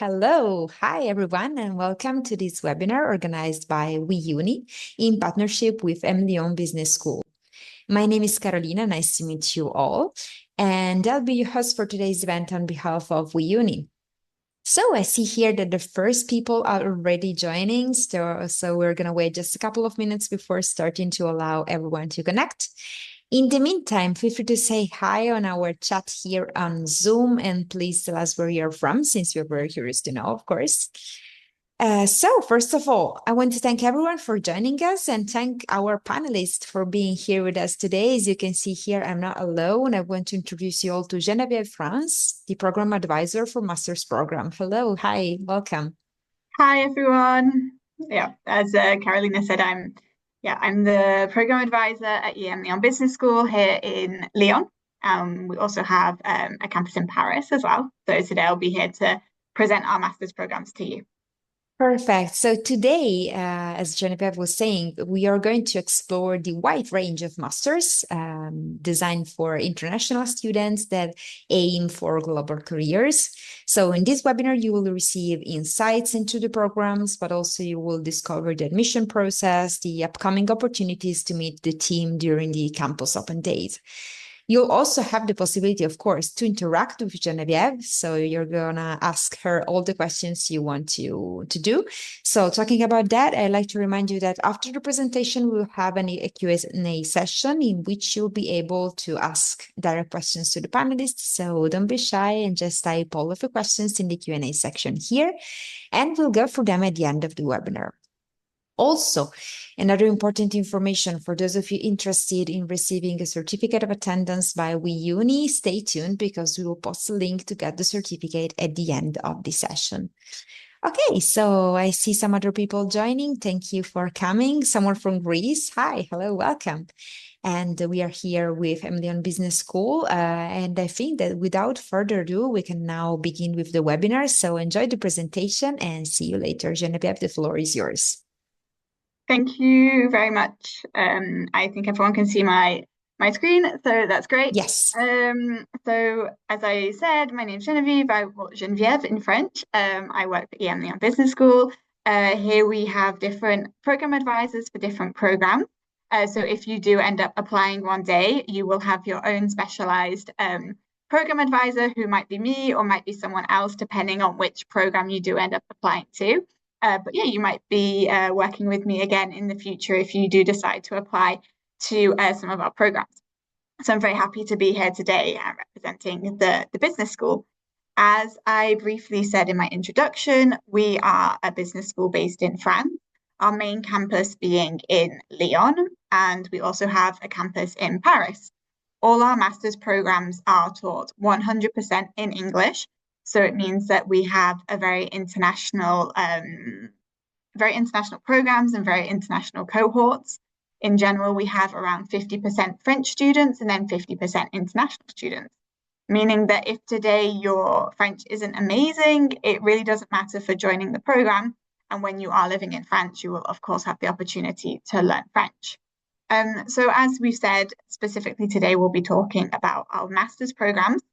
Hello, hi everyone, and welcome to this webinar organized by WeUni in partnership with emlyon Business School. My name is Carolina, nice to meet you all, and I'll be your host for today's event on behalf of WeUni. So I see here that the first people are already joining, so we're going to wait just a couple of minutes before starting to allow everyone to connect. In the meantime, feel free to say hi on our chat here on Zoom, and please tell us where you're from, since we're very curious to know, of course. So first of all, I want to thank everyone for joining us and thank our panelists for being here with us today. As you can see here, I'm not alone. I want to introduce you all to Geneviève France, the program advisor for Master's Program. Hello, hi, welcome. Hi everyone. Yeah, as Carolina said, I'm the program advisor at emlyon Business School here in Lyon. We also have a campus in Paris as well. So today I'll be here to present our master's programs to you. Perfect. So today, as Geneviève was saying, we are going to explore the wide range of masters designed for international students that aim for global careers. So in this webinar, you will receive insights into the programs, but also you will discover the admission process, the upcoming opportunities to meet the team during the campus open days. You'll also have the possibility, of course, to interact with Geneviève. So you're going to ask her all the questions you want to do. So talking about that, I'd like to remind you that after the presentation, we'll have a Q&A session in which you'll be able to ask direct questions to the panelists. So don't be shy and just type all of your questions in the Q&A section here, and we'll go through them at the end of the webinar. Also, another important information for those of you interested in receiving a certificate of attendance by WeUni, stay tuned because we will post a link to get the certificate at the end of the session. Okay, so I see some other people joining. Thank you for coming. Someone from Greece. Hi, hello, welcome. And we are here with emlyon Business School. And I think that without further ado, we can now begin with the webinar. So enjoy the presentation and see you later. Geneviève, the floor is yours. Thank you very much. I think everyone can see my screen, so that's great. Yes. So as I said, my name is Geneviève in French. I work for emlyon Business School. Here we have different program advisors for different programs. So if you do end up applying one day, you will have your own specialized program advisor, who might be me or might be someone else, depending on which program you do end up applying to. But yeah, you might be working with me again in the future if you do decide to apply to some of our programs. So I'm very happy to be here today representing the business school. As I briefly said in my introduction, we are a business school based in France, our main campus being in Lyon, and we also have a campus in Paris. All our master's programs are taught 100% in English. So it means that we have a very international programs and very international cohorts. In general, we have around 50% French students and then 50% international students, meaning that if today your French isn't amazing, it really doesn't matter for joining the program. And when you are living in France, you will, of course, have the opportunity to learn French. So as we said, specifically today, we'll be talking about our master's programs.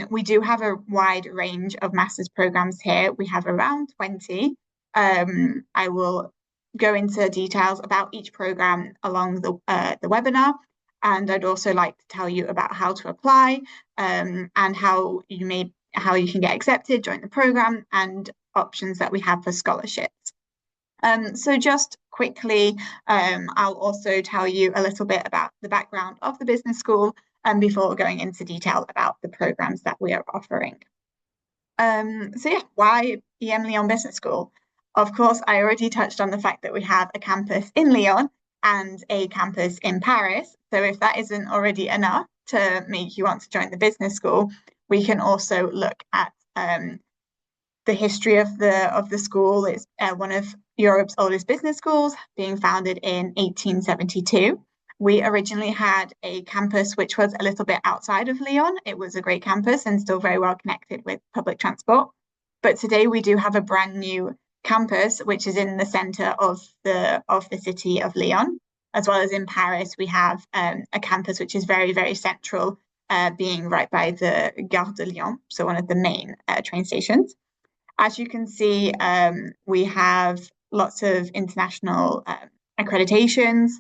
We do have a wide range of master's programs here. We have around 20. I will go into details about each program along the webinar. And I'd also like to tell you about how to apply and how you can get accepted, join the program, and options that we have for scholarships. So just quickly, I'll also tell you a little bit about the background of the business school before going into detail about the programs that we are offering. So yeah, why emlyon Business School? Of course, I already touched on the fact that we have a campus in Lyon and a campus in Paris. So if that isn't already enough to make you want to join the business school, we can also look at the history of the school. It's one of Europe's oldest business schools, being founded in 1872. We originally had a campus which was a little bit outside of Lyon. It was a great campus and still very well connected with public transport. But today we do have a brand new campus, which is in the center of the city of Lyon, as well as in Paris. We have a campus which is very, very central, being right by the Gare de Lyon, so one of the main train stations. As you can see, we have lots of international accreditations,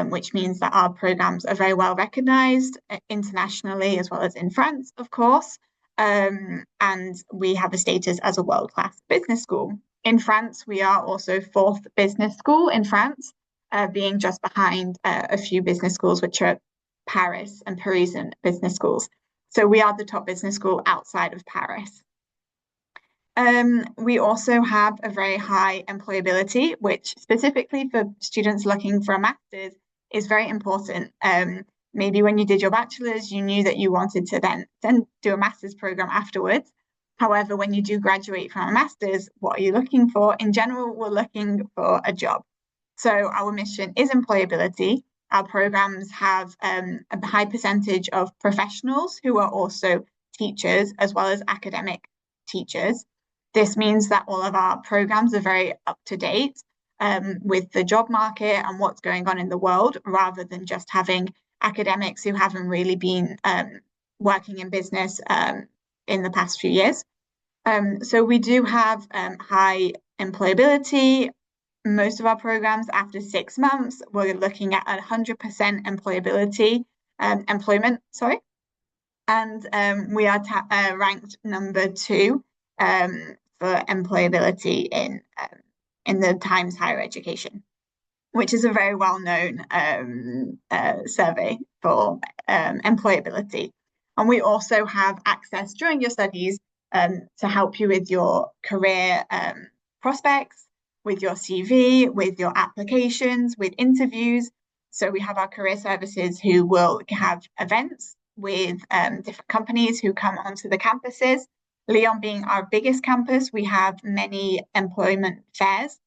which means that our programs are very well recognized internationally as well as in France, of course. And we have a status as a world-class business school. In France, we are also fourth business school in France, being just behind a few business schools, which are Paris and Parisian business schools. So we are the top business school outside of Paris. We also have a very high employability, which specifically for students looking for a master's is very important. Maybe when you did your bachelor's, you knew that you wanted to then do a master's program afterwards. However, when you do graduate from a master's, what are you looking for? In general, we're looking for a job. So our mission is employability. Our programs have a high percentage of professionals who are also teachers as well as academic teachers. This means that all of our programs are very up to date with the job market and what's going on in the world, rather than just having academics who haven't really been working in business in the past few years. So we do have high employability. Most of our programs, after 6 months, we're looking at 100% employment, sorry. And we are ranked number 2 for employability in the Times Higher Education, which is a very well-known survey for employability. And we also have access during your studies to help you with your career prospects, with your CV, with your applications, with interviews. So we have our career services who will have events with different companies who come onto the campuses. Lyon being our biggest campus, we have many employment fairs.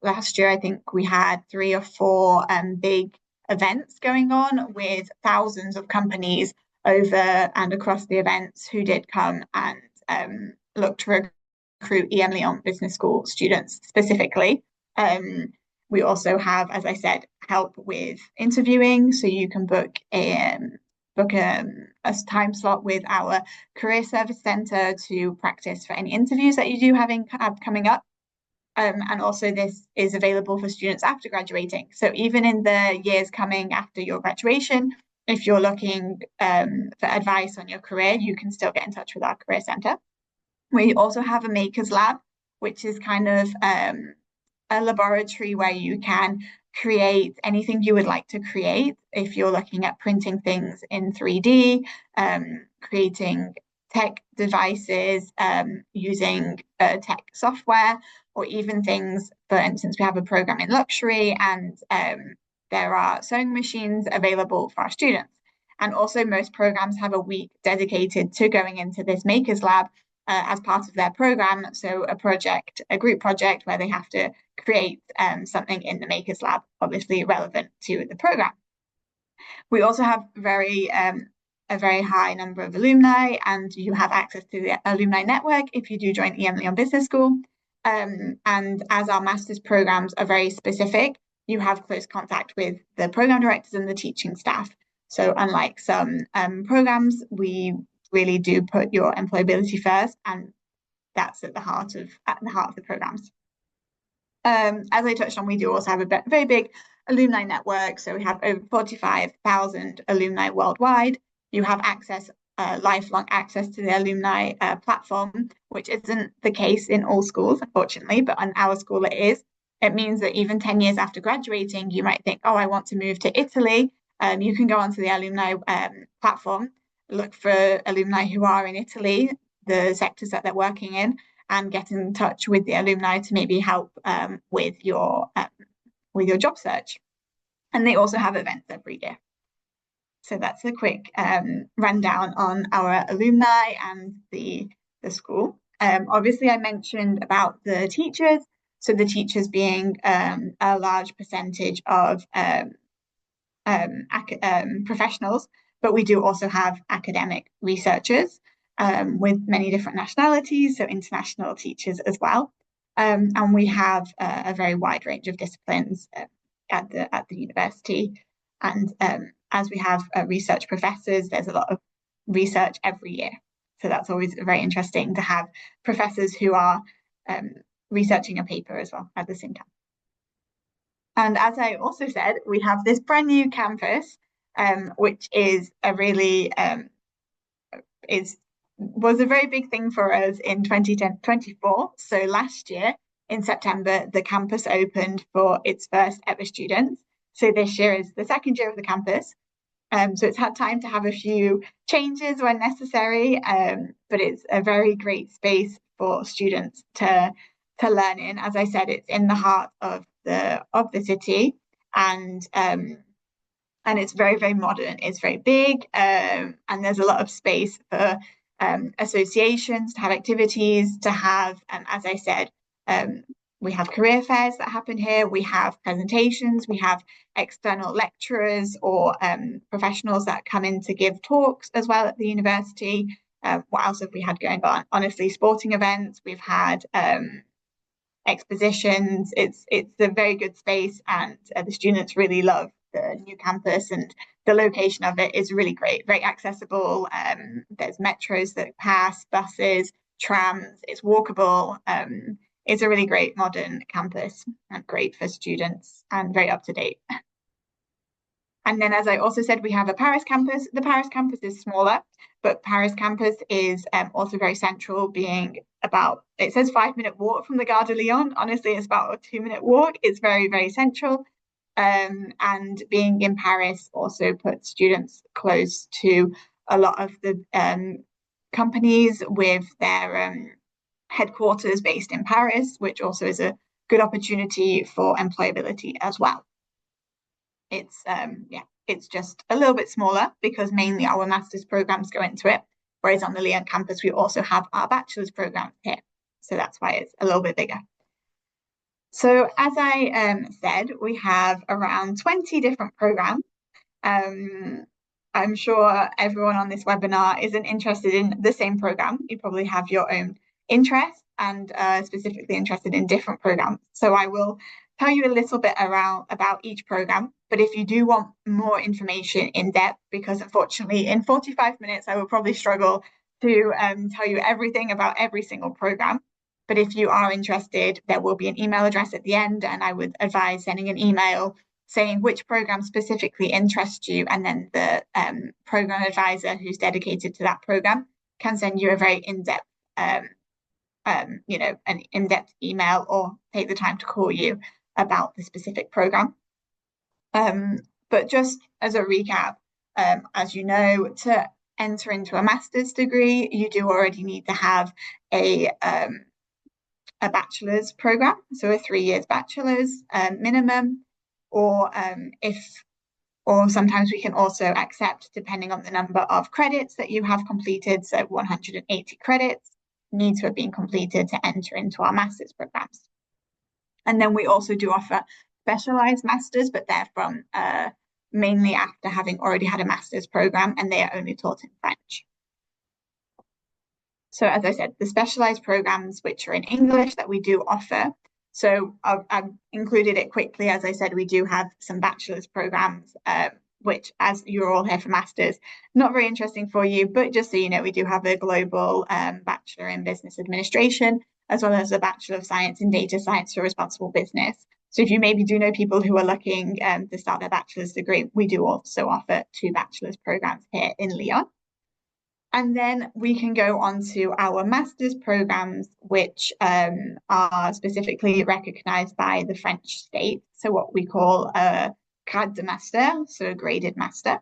Last year, I think we had 3 or 4 big events going on with thousands of companies over and across the events who did come and look to recruit emlyon Business School students specifically. We also have, as I said, help with interviewing, so you can book a time slot with our career service centre to practice for any interviews that you do have coming up. And also this is available for students after graduating. So even in the years coming after your graduation, if you're looking for advice on your career, you can still get in touch with our career centre. We also have a Makers Lab, which is kind of a laboratory where you can create anything you would like to create. If you're looking at printing things in 3D, creating tech devices, using tech software, or even things, for instance, we have a program in luxury, and there are sewing machines available for our students. And also most programs have a week dedicated to going into this Makers Lab as part of their program. So a group project where they have to create something in the Makers Lab, obviously relevant to the program. We also have a very high number of alumni, and you have access to the alumni network if you do join emlyon Business School. And as our master's programs are very specific, you have close contact with the program directors and the teaching staff. So unlike some programs, we really do put your employability first, and that's at the heart of the programs. As I touched on, we do also have a very big alumni network. So we have over 45,000 alumni worldwide. You have lifelong access to the alumni platform, which isn't the case in all schools, unfortunately, but on our school it is. It means that even 10 years after graduating, you might think, oh, I want to move to Italy. You can go onto the alumni platform, look for alumni who are in Italy, the sectors that they're working in, and get in touch with the alumni to maybe help with your job search. And they also have events every year. So that's a quick rundown on our alumni and the school. Obviously, I mentioned about the teachers. So the teachers being a large percentage of professionals, but we do also have academic researchers with many different nationalities, so international teachers as well. And we have a very wide range of disciplines at the university. And as we have research professors, there's a lot of research every year. So that's always very interesting to have professors who are researching a paper as well at the same time. And as I also said, we have this brand new campus, which is a really was a very big thing for us in 2024. So last year in September, the campus opened for its first ever students. So this year is the second year of the campus. So it's had time to have a few changes when necessary, but it's a very great space for students to learn in. As I said, it's in the heart of the city, and it's very, very modern. It's very big, and there's a lot of space for associations to have activities, to have, as I said, we have career fairs that happen here. We have presentations. We have external lecturers or professionals that come in to give talks as well at the university. What else have we had going on? Honestly, sporting events. We've had expositions. It's a very good space, and the students really love the new campus, and the location of it is really great, very accessible. There's metros that pass, buses, trams. It's walkable. It's a really great modern campus and great for students and very up to date. And then, as I also said, we have a Paris campus. The Paris campus is smaller, but Paris campus is also very central, being about, it says 5-minute walk from the Gare de Lyon. Honestly, it's about a 2-minute walk. It's very, very central. And being in Paris also puts students close to a lot of the companies with their headquarters based in Paris, which also is a good opportunity for employability as well. It's just a little bit smaller because mainly our master's programs go into it, whereas on the Lyon campus we also have our bachelor's programs here, so that's why it's a little bit bigger. So as I said, we have around 20 different programs. I'm sure everyone on this webinar isn't interested in the same program. You probably have your own interest and specifically interested in different programs. So I will tell you a little bit about each program. But if you do want more information in depth, because unfortunately in 45 minutes, I will probably struggle to tell you everything about every single program. But if you are interested, there will be an email address at the end, and I would advise sending an email saying which program specifically interests you, and then the program advisor who's dedicated to that program can send you a very in-depth an in-depth email or take the time to call you about the specific program. But just as a recap, as you know, to enter into a master's degree, you do already need to have a bachelor's program, so a 3 years bachelor's minimum, or sometimes we can also accept, depending on the number of credits that you have completed, so 180 credits need to have been completed to enter into our master's programs. And then we also do offer specialized masters, but they're from mainly after having already had a master's program, and they are only taught in French. So as I said, the specialized programs, which are in English, that we do offer. So I've included it quickly. As I said, we do have some bachelor's programs, which, as you're all here for masters, not very interesting for you, but just so you know, we do have a global bachelor in business administration, as well as a bachelor of science in data science for responsible business. So if you maybe do know people who are looking to start their bachelor's degree, we do also offer 2 bachelor's programs here in Lyon. And then we can go on to our master's programs, which are specifically recognized by the French state. So what we call a grade de master, so a graded master.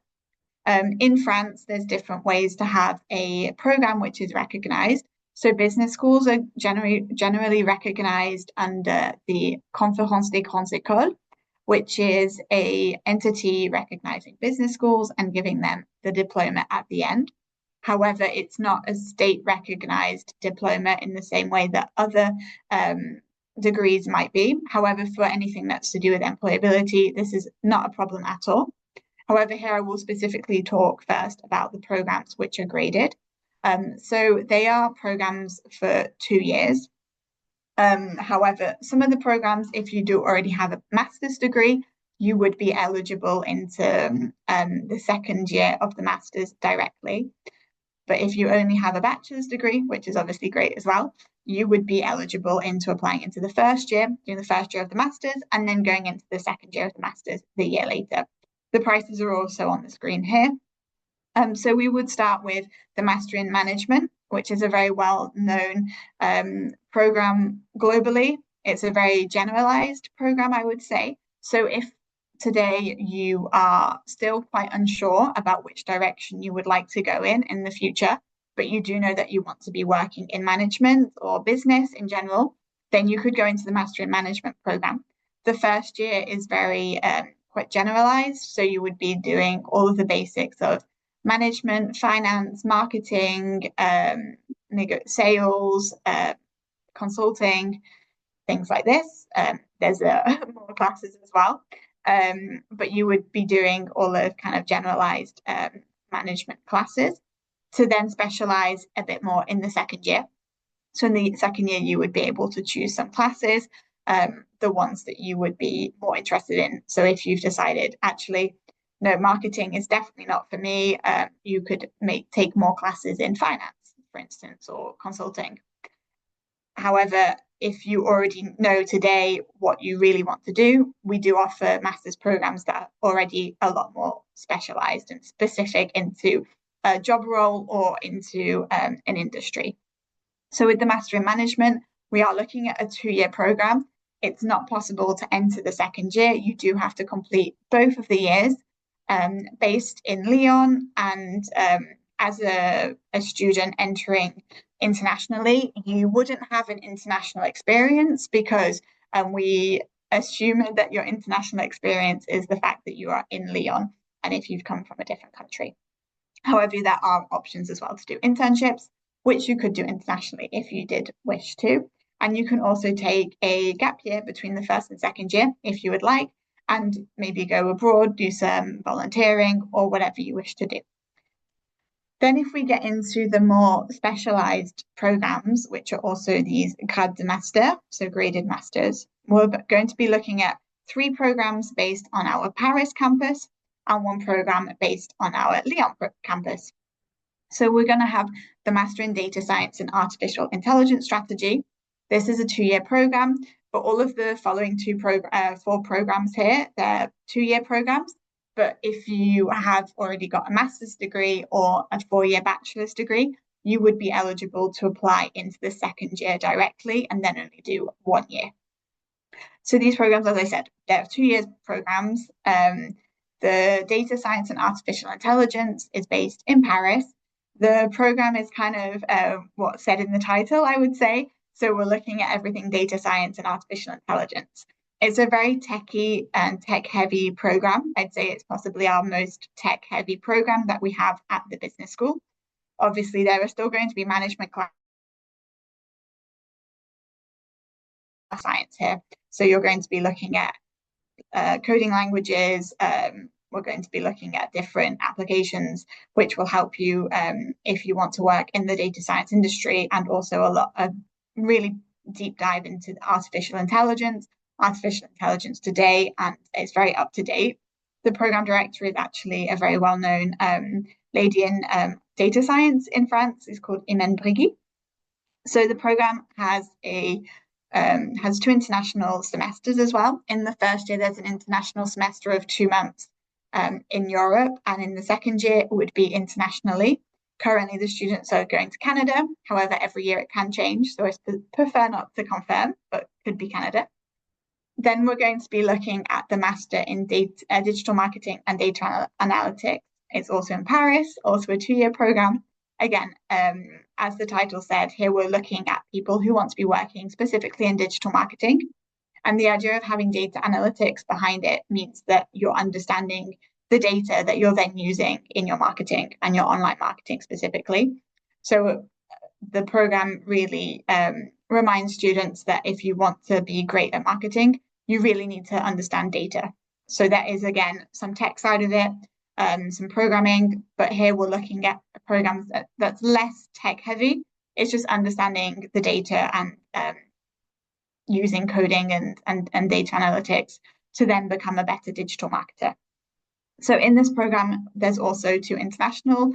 In France, there's different ways to have a program which is recognized. So business schools are generally recognized under the Conférence des Grandes Écoles, which is an entity recognizing business schools and giving them the diploma at the end. However, it's not a state-recognized diploma in the same way that other degrees might be. However, for anything that's to do with employability, this is not a problem at all. However, here I will specifically talk first about the programs which are graded. So they are programs for 2 years. However, some of the programs, if you do already have a master's degree, you would be eligible into the second year of the master's directly. But if you only have a bachelor's degree, which is obviously great as well, you would be eligible into applying into the first year, doing the first year of the master's, and then going into the second year of the master's the year later. The prices are also on the screen here. So we would start with the Master in Management, which is a very well-known program globally. It's a very generalized program, I would say. So if today you are still quite unsure about which direction you would like to go in the future, but you do know that you want to be working in management or business in general, then you could go into the Master in Management program. The first year is very quite generalized. So you would be doing all of the basics of management, finance, marketing, sales, consulting, things like this. There's more classes as well. But you would be doing all of kind of generalized management classes to then specialize a bit more in the second year. So in the second year, you would be able to choose some classes, the ones that you would be more interested in. So if you've decided, actually, no, marketing is definitely not for me, you could take more classes in finance, for instance, or consulting. However, if you already know today what you really want to do, we do offer master's programs that are already a lot more specialized and specific into a job role or into an industry. So with the Master in Management, we are looking at a 2-year program. It's not possible to enter the second year. You do have to complete both of the years, based in Lyon. And as a student entering internationally, you wouldn't have an international experience because we assume that your international experience is the fact that you are in Lyon and if you've come from a different country. However, there are options as well to do internships, which you could do internationally if you did wish to. And you can also take a gap year between the first and second year if you would like, and maybe go abroad, do some volunteering or whatever you wish to do. Then if we get into the more specialized programs, which are also these grade de master, so graded masters, we're going to be looking at 3 programs based on our Paris campus and 1 program based on our Lyon campus. So we're going to have the Master in Data Science and Artificial Intelligence Strategy. This is a 2-year program, but all of the following 4 programs here, they're 2-year programs. But if you have already got a master's degree or a 4-year bachelor's degree, you would be eligible to apply into the second year directly and then only do 1 year. So these programs, as I said, they're 2-year programs. The Data Science and Artificial Intelligence is based in Paris. The program is kind of what's said in the title, I would say. So we're looking at everything data science and artificial intelligence. It's a very techy and tech-heavy program. I'd say it's possibly our most tech-heavy program that we have at the business school. Obviously, there are still going to be management class science here. So you're going to be looking at coding languages. We're going to be looking at different applications, which will help you if you want to work in the data science industry, and also a lot of really deep dive into artificial intelligence today, and it's very up to date. The program director is actually a very well-known lady in data science in France. It's called Briggy. So the program has 2 international semesters as well. In the first year, there's an international semester of 2 months in Europe, and in the second year it would be internationally. Currently, the students are going to Canada. However, every year it can change, so I prefer not to confirm, but could be Canada. Then we're going to be looking at the Master in Digital Marketing and Data Analytics. It's also in Paris, also a 2-year program. Again, as the title said, here we're looking at people who want to be working specifically in digital marketing. And the idea of having data analytics behind it means that you're understanding the data that you're then using in your marketing and your online marketing specifically. So the program really reminds students that if you want to be great at marketing, you really need to understand data. So that is, again, some tech side of it, some programming, but here we're looking at programs that's less tech heavy. It's just understanding the data and using coding and data analytics to then become a better digital marketer. So in this program, there's also two international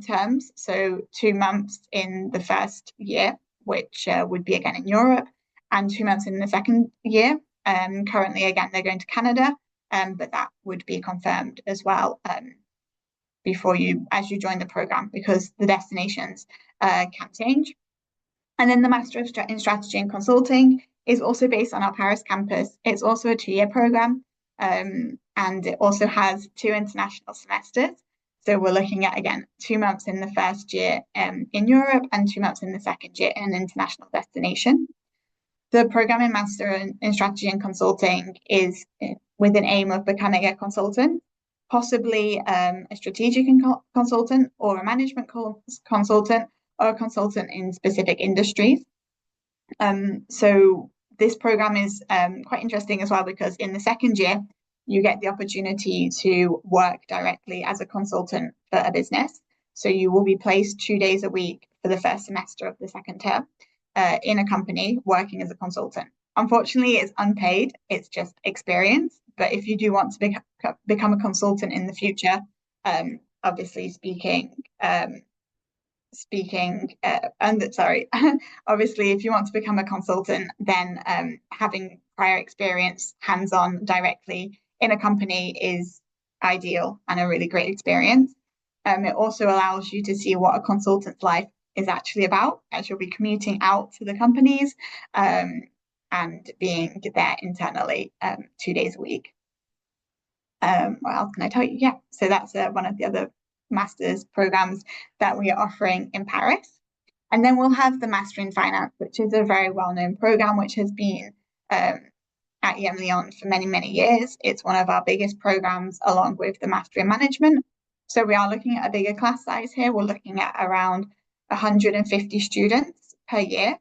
terms. So 2 months in the first year, which would be again in Europe, and 2 months in the second year. Currently, again, they're going to Canada, but that would be confirmed as well as you join the program, because the destinations can change. And then the Master in Strategy and Consulting is also based on our Paris campus. It's also a 2-year program, and it also has 2 international semesters. So we're looking at, again, 2 months in the first year in Europe and 2 months in the second year in an international destination. The program in Master in Strategy and Consulting is with an aim of becoming a consultant, possibly a strategic consultant or a management consultant, or a consultant in specific industries. So this program is quite interesting as well, because in the second year, you get the opportunity to work directly as a consultant for a business. So you will be placed 2 days a week for the first semester of the second term in a company working as a consultant. Unfortunately, it's unpaid, it's just experience. But if you do want to become a consultant in the future, obviously obviously, if you want to become a consultant, then having prior experience hands-on directly in a company is ideal and a really great experience. It also allows you to see what a consultant's life is actually about, as you'll be commuting out to the companies and being there internally 2 days a week. What else can I tell you? Yeah, so that's one of the other master's programs that we are offering in Paris. And then we'll have the Master in Finance, which is a very well-known program, which has been at emlyon for many, many years. It's one of our biggest programs, along with the Master in Management. So we are looking at a bigger class size here. We're looking at around 150 students per year.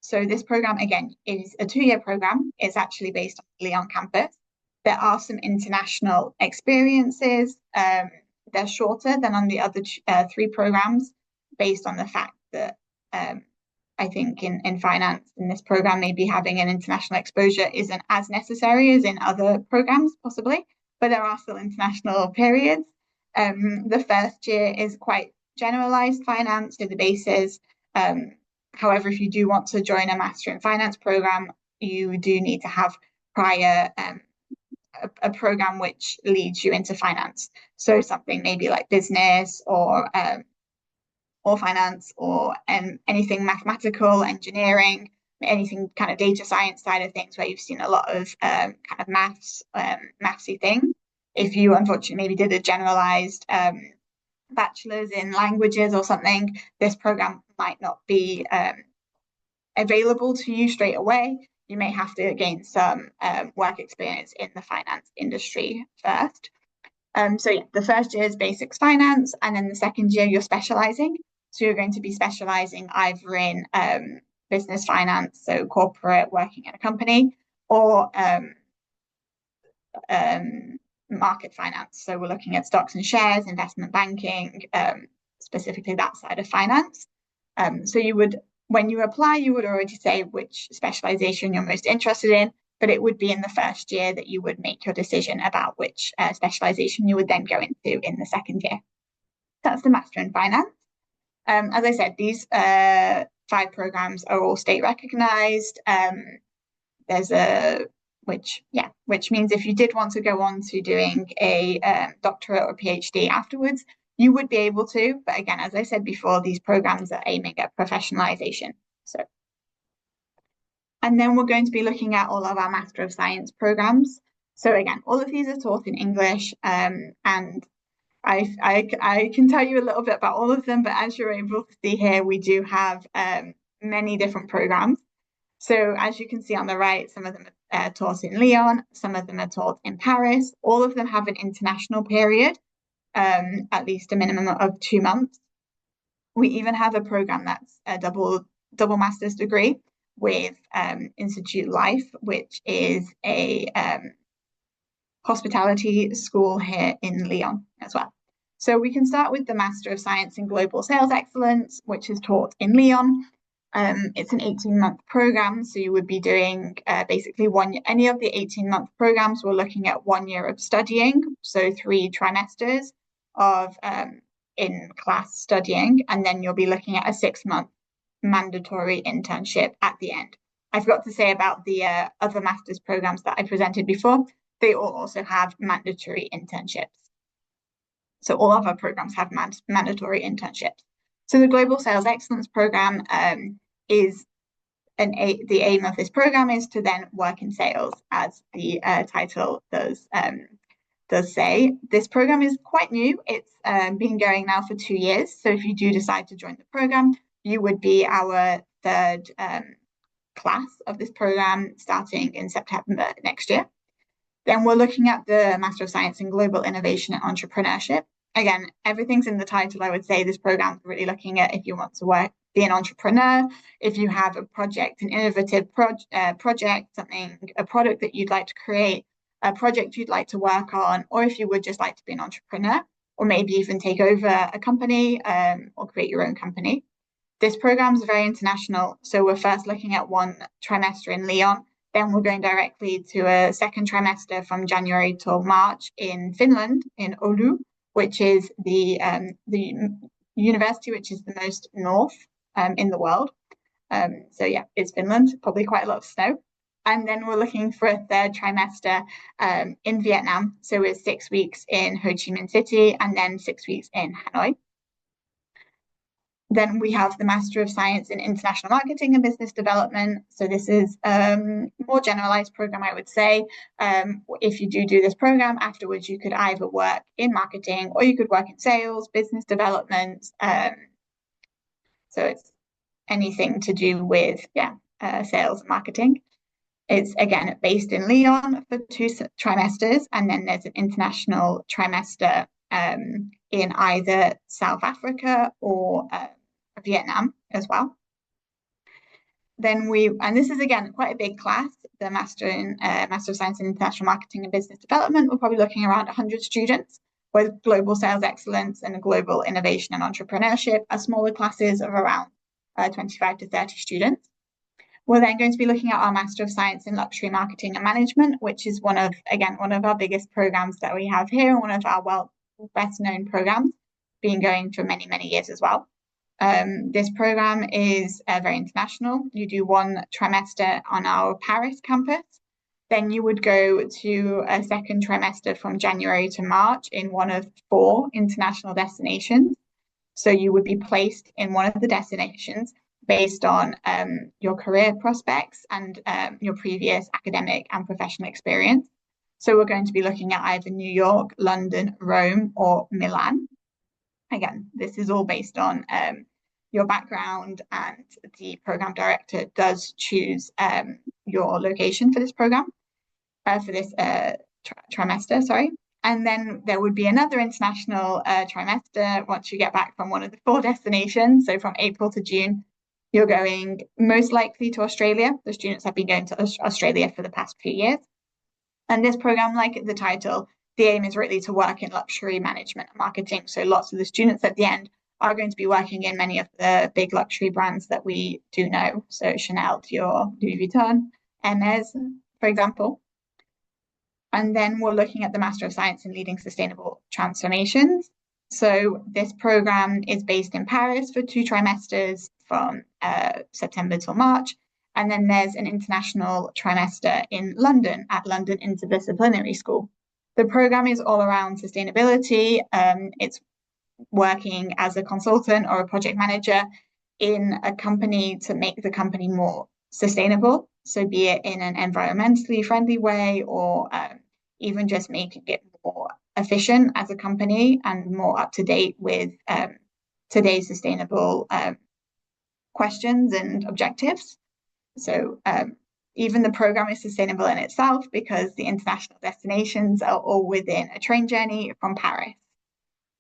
So this program, again, is a 2-year program. It's actually based on the Lyon campus. There are some international experiences. They're shorter than on the other 3 programs, based on the fact that I think in finance, in this program, maybe having an international exposure isn't as necessary as in other programs, possibly, but there are still international periods. The first year is quite generalized finance, so the bases. However, if you do want to join a Master in Finance program, you do need to have prior a program which leads you into finance. So something maybe like business or finance, or anything mathematical, engineering, anything kind of data science side of things, where you've seen a lot of kind of mathsy things. If you unfortunately maybe did a generalized bachelor's in languages or something, this program might not be available to you straight away. You may have to gain some work experience in the finance industry first. So yeah, the first year is basics finance, and then the second year you're specializing. So you're going to be specializing either in business finance, so corporate, working in a company, or market finance. So we're looking at stocks and shares, investment banking, specifically that side of finance. So when you apply, you would already say which specialization you're most interested in, but it would be in the first year that you would make your decision about which specialization you would then go into in the second year. That's the Master in Finance. As I said, these 5 programs are all state recognized. Which means if you did want to go on to doing a doctorate or PhD afterwards, you would be able to. But again, as I said before, these programs are aiming at professionalization. And then we're going to be looking at all of our Master of Science programs. So again, all of these are taught in English, and I can tell you a little bit about all of them, but as you're able to see here, we do have many different programs. So as you can see on the right, some of them are taught in Lyon, some of them are taught in Paris. All of them have an international period, at least a minimum of 2 months. We even have a program that's a double master's degree with Institute Life, which is a hospitality school here in Lyon as well. So we can start with the Master of Science in Global Sales Excellence, which is taught in Lyon. It's an 18-month program, so you would be doing basically any of the 18-month programs. We're looking at 1 year of studying, so 3 trimesters of in-class studying, and then you'll be looking at a 6-month mandatory internship at the end. I forgot to say about the other master's programs that I presented before. They all also have mandatory internships. So all of our programs have mandatory internships. So the Global Sales Excellence Program is the aim of this program is to then work in sales, as the title does say. This program is quite new. It's been going now for 2 years. So if you do decide to join the program, you would be our third class of this program starting in September next year. Then we're looking at the Master of Science in Global Innovation and Entrepreneurship. Again, everything's in the title. I would say this program is really looking at if you want to be an entrepreneur, if you have a project, an innovative project, a product that you'd like to create, a project you'd like to work on, or if you would just like to be an entrepreneur, or maybe even take over a company or create your own company. This program is very international. So we're first looking at 1 trimester in Lyon. Then we're going directly to a 2nd trimester from January till March in Finland, in Oulu, which is the university which is the most north in the world. So yeah, it's Finland, probably quite a lot of snow. And then we're looking for a 3rd trimester in Vietnam. So it's 6 weeks in Ho Chi Minh City and then 6 weeks in Hanoi. Then we have the Master of Science in International Marketing and Business Development. So this is a more generalized program, I would say. If you do this program, afterwards you could either work in marketing or you could work in sales, business development. So it's anything to do with sales and marketing. It's again based in Lyon for 2 trimesters, and then there's an international trimester in either South Africa or Vietnam as well. Then and this is again quite a big class, the Master of Science in International Marketing and Business Development. We're probably looking around 100 students, with Global Sales Excellence and Global Innovation and Entrepreneurship are smaller classes of around 25 to 30 students. We're then going to be looking at our Master of Science in Luxury Marketing and Management, which is one of our biggest programs that we have here, and one of our best known programs, been going for many, many years as well. This program is very international. You do 1 trimester on our Paris campus. Then you would go to a 2nd trimester from January to March in one of 4 international destinations. So you would be placed in one of the destinations based on your career prospects and your previous academic and professional experience. So we're going to be looking at either New York, London, Rome, or Milan. Again, this is all based on your background, and the program director does choose your location for this program, for this trimester, sorry. And then there would be another international trimester once you get back from one of the 4 destinations. So from April to June, you're going most likely to Australia. The students have been going to Australia for the past few years. And this program, like the title, the aim is really to work in luxury management and marketing. So lots of the students at the end are going to be working in many of the big luxury brands that we do know. So Chanel, Dior, Louis Vuitton, Hermes, for example. And then we're looking at the Master of Science in Leading Sustainable Transformations. So this program is based in Paris for 2 trimesters from September till March. And then there's an international trimester in London at London Interdisciplinary School. The program is all around sustainability. It's working as a consultant or a project manager in a company to make the company more sustainable. So be it in an environmentally friendly way, or even just making it more efficient as a company and more up to date with today's sustainable questions and objectives. So even the program is sustainable in itself, because the international destinations are all within a train journey from Paris.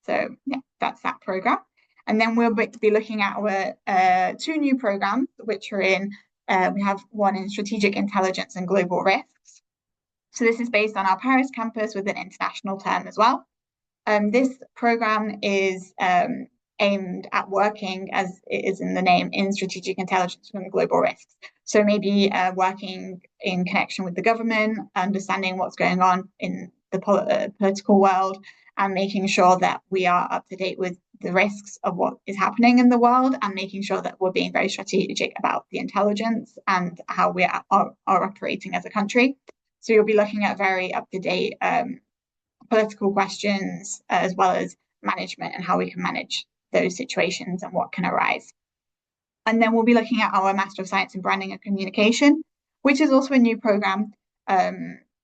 So yeah, that's that program. And then we'll be looking at our 2 new programs, which are we have one in Strategic Intelligence and Global Risks. So this is based on our Paris campus with an international term as well. This program is aimed at working, as it is in the name, in strategic intelligence from global risks. So maybe working in connection with the government, understanding what's going on in the political world, and making sure that we are up to date with the risks of what is happening in the world, and making sure that we're being very strategic about the intelligence and how we are operating as a country. So you'll be looking at very up-to-date political questions, as well as management and how we can manage those situations and what can arise. And then we'll be looking at our Master of Science in Branding and Communication, which is also a new program.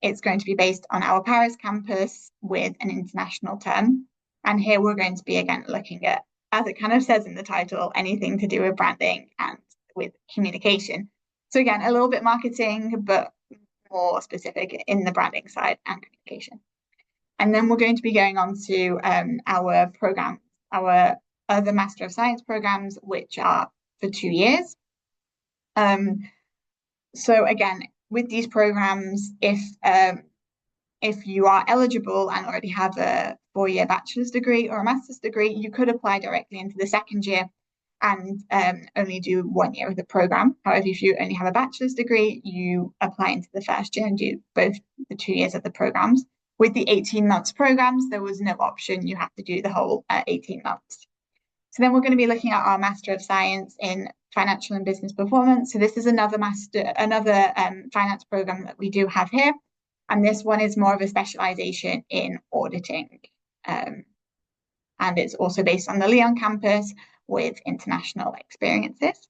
It's going to be based on our Paris campus with an international term. And here we're going to be, again, looking at, as it kind of says in the title, anything to do with branding and with communication. So again, a little bit marketing, but more specific in the branding side and communication. And then we're going to be going on to our program, our other Master of Science programs, which are for 2 years. So again, with these programs, if you are eligible and already have a 4-year bachelor's degree or a master's degree, you could apply directly into the second year and only do 1 year of the program. However, if you only have a bachelor's degree, you apply into the first year and do both the 2 years of the programs. With the 18 months programs, there was no option. You have to do the whole 18 months. So then we're going to be looking at our Master of Science in Financial and Business Performance. So this is another finance program that we do have here. And this one is more of a specialization in auditing. And it's also based on the Lyon campus with international experiences.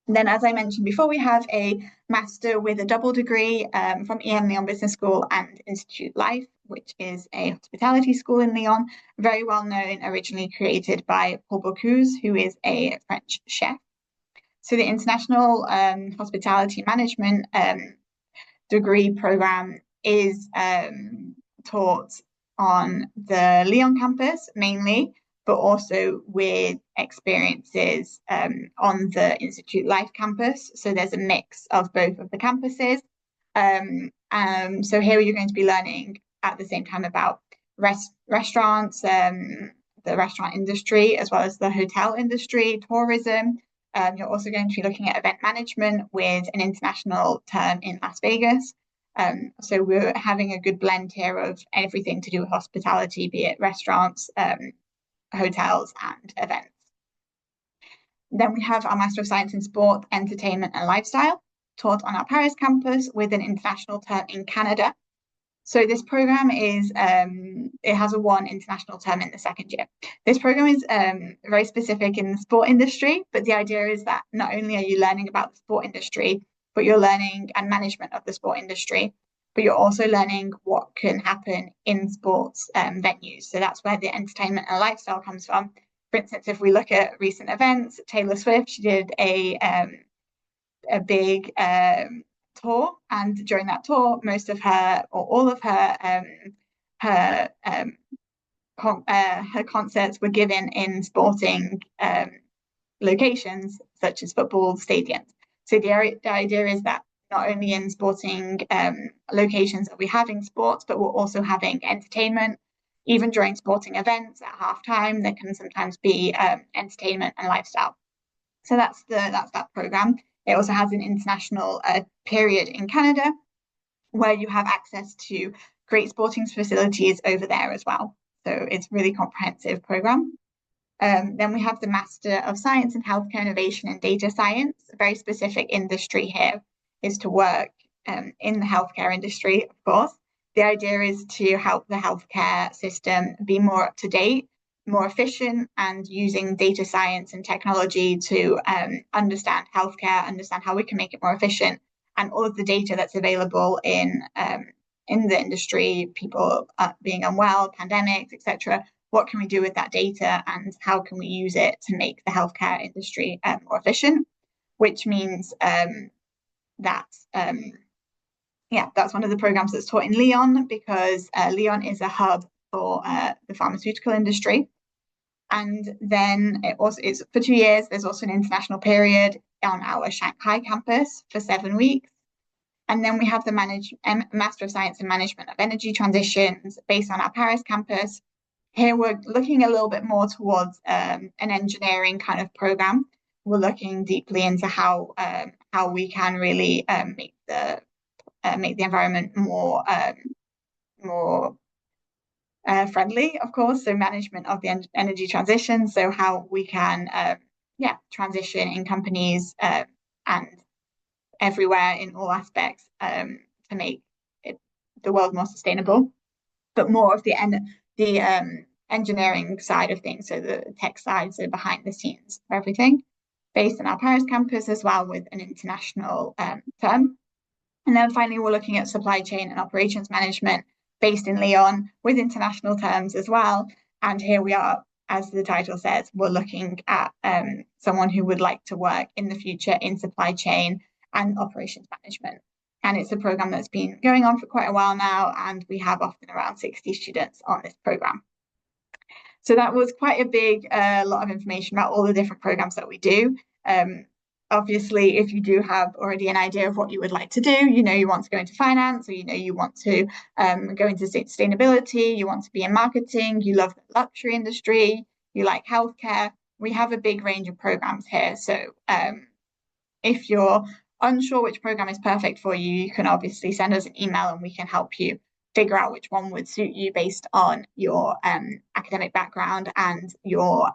And then, as I mentioned before, we have a master with a double degree from emlyon Business School and Institute Life, which is a hospitality school in Lyon, very well known, originally created by Paul Bocuse, who is a French chef. So the International Hospitality Management degree program is taught on the Lyon campus mainly, but also with experiences on the Institute Life campus. So there's a mix of both of the campuses. So here you're going to be learning at the same time about restaurants, the restaurant industry, as well as the hotel industry, tourism. You're also going to be looking at event management with an international term in Las Vegas. So we're having a good blend here of everything to do with hospitality, be it restaurants, hotels, and events. Then we have our Master of Science in Sport, Entertainment and Lifestyle, taught on our Paris campus with an international term in Canada. So this program is, it has a 1 international term in the second year. This program is very specific in the sport industry, but the idea is that not only are you learning about the sport industry, but you're learning and management of the sport industry, but you're also learning what can happen in sports venues. So that's where the entertainment and lifestyle comes from. For instance, if we look at recent events, Taylor Swift, she did a big tour, and during that tour, most of her or all of her concerts were given in sporting locations such as football stadiums. So the idea is that not only in sporting locations are we having sports, but we're also having entertainment. Even during sporting events at halftime, there can sometimes be entertainment and lifestyle. So that's that program. It also has an international period in Canada where you have access to great sporting facilities over there as well. So it's a really comprehensive program. Then we have the Master of Science in Healthcare Innovation and Data Science. A very specific industry here is to work in the healthcare industry, of course. The idea is to help the healthcare system be more up to date, more efficient, and using data science and technology to understand healthcare, understand how we can make it more efficient, and all of the data that's available in the industry, people being unwell, pandemics, etc. What can we do with that data, and how can we use it to make the healthcare industry more efficient? Which means that's one of the programs that's taught in Lyon, because Lyon is a hub for the pharmaceutical industry. And then it's for 2 years. There's also an international period on our Shanghai campus for 7 weeks. And then we have the Master of Science in Management of Energy Transitions based on our Paris campus. Here we're looking a little bit more towards an engineering kind of program. We're looking deeply into how we can really make the environment more friendly, of course. So management of the energy transition. So how we can transition in companies and everywhere in all aspects to make the world more sustainable, but more of the engineering side of things, so the tech side, so behind the scenes of everything, based on our Paris campus as well, with an international term. And then finally, we're looking at supply chain and operations management based in Lyon with international terms as well. And here we are, as the title says, we're looking at someone who would like to work in the future in supply chain and operations management. And it's a program that's been going on for quite a while now, and we have often around 60 students on this program. So that was quite a big lot of information about all the different programs that we do. Obviously, if you do have already an idea of what you would like to do, you know you want to go into finance, or you know you want to go into sustainability, you want to be in marketing, you love the luxury industry, you like healthcare, we have a big range of programs here. So if you're unsure which program is perfect for you, you can obviously send us an email and we can help you figure out which one would suit you based on your academic background and your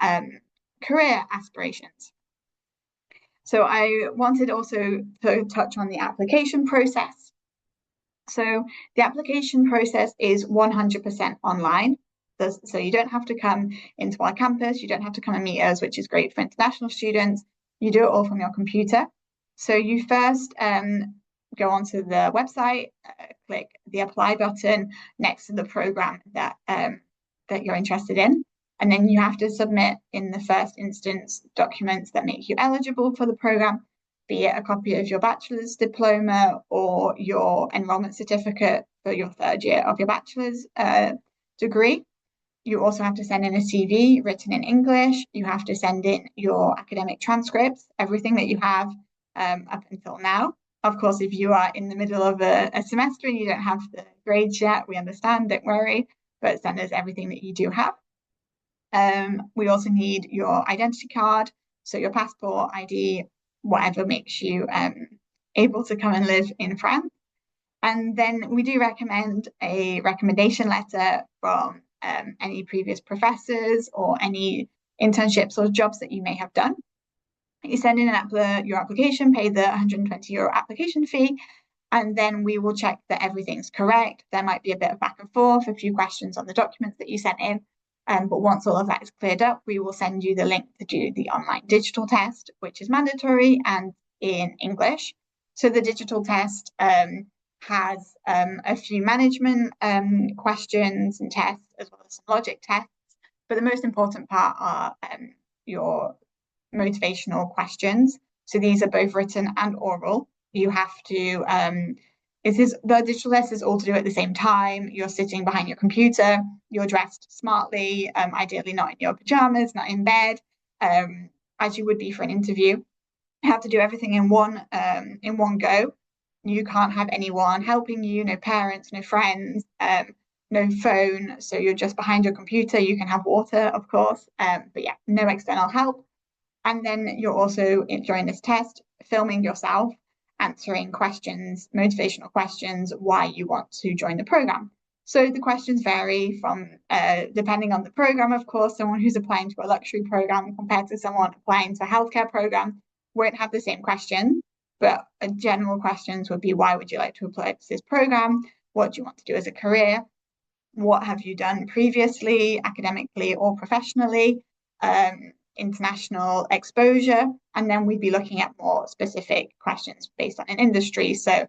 career aspirations. So I wanted also to touch on the application process. So the application process is 100% online. So you don't have to come into our campus, you don't have to come and meet us, which is great for international students. You do it all from your computer. So you first go onto the website, click the apply button next to the program that you're interested in. And then you have to submit, in the first instance, documents that make you eligible for the program, be it a copy of your bachelor's diploma or your enrollment certificate for your third year of your bachelor's degree. You also have to send in a CV written in English. You have to send in your academic transcripts, everything that you have up until now. Of course, if you are in the middle of a semester and you don't have the grades yet, we understand, don't worry, but send us everything that you do have. We also need your identity card, so your passport, ID, whatever makes you able to come and live in France. And then we do recommend a recommendation letter from any previous professors or any internships or jobs that you may have done. You send in your application, pay the €120 application fee, and then we will check that everything's correct. There might be a bit of back and forth, a few questions on the documents that you sent in. But once all of that is cleared up, we will send you the link to do the online digital test, which is mandatory and in English. So the digital test has a few management questions and tests, as well as some logic tests. But the most important part are your motivational questions. So these are both written and oral. You have to the digital test is all to do at the same time. You're sitting behind your computer, you're dressed smartly, ideally not in your pajamas, not in bed, as you would be for an interview. You have to do everything in one go. You can't have anyone helping you, no parents, no friends, no phone. So you're just behind your computer. You can have water, of course, but yeah, no external help. And then you're also, during this test, filming yourself answering questions, motivational questions, why you want to join the program. So the questions vary from, depending on the program, of course. Someone who's applying to a luxury program compared to someone applying to a healthcare program won't have the same question, but general questions would be, why would you like to apply to this program? What do you want to do as a career? What have you done previously, academically or professionally? International exposure, and then we'd be looking at more specific questions based on an industry. So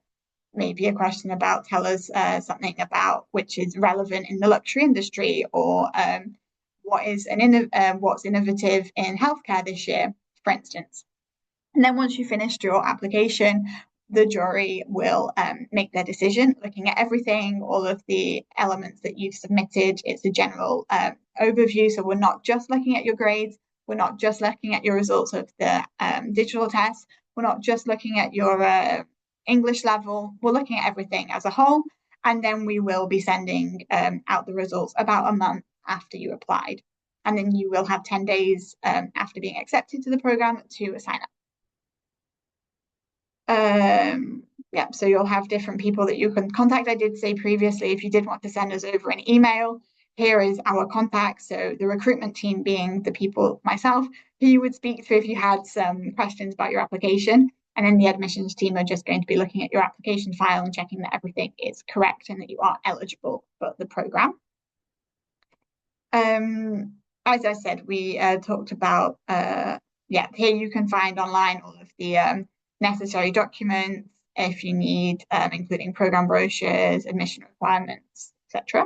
maybe a question about, tell us something about which is relevant in the luxury industry, or what's innovative in healthcare this year, for instance. And then once you finished your application, the jury will make their decision, looking at everything, all of the elements that you've submitted. It's a general overview, so we're not just looking at your grades, we're not just looking at your results of the digital test, we're not just looking at your English level, we're looking at everything as a whole. And then we will be sending out the results about a month after you applied. And then you will have 10 days after being accepted to the program to sign up. Yeah, so you'll have different people that you can contact. I did say previously, if you did want to send us over an email, here is our contact. So the recruitment team being the people, myself, who you would speak to if you had some questions about your application. And then the admissions team are just going to be looking at your application file and checking that everything is correct and that you are eligible for the program. As I said, we talked about, yeah, here you can find online all of the necessary documents if you need, including program brochures, admission requirements, etc.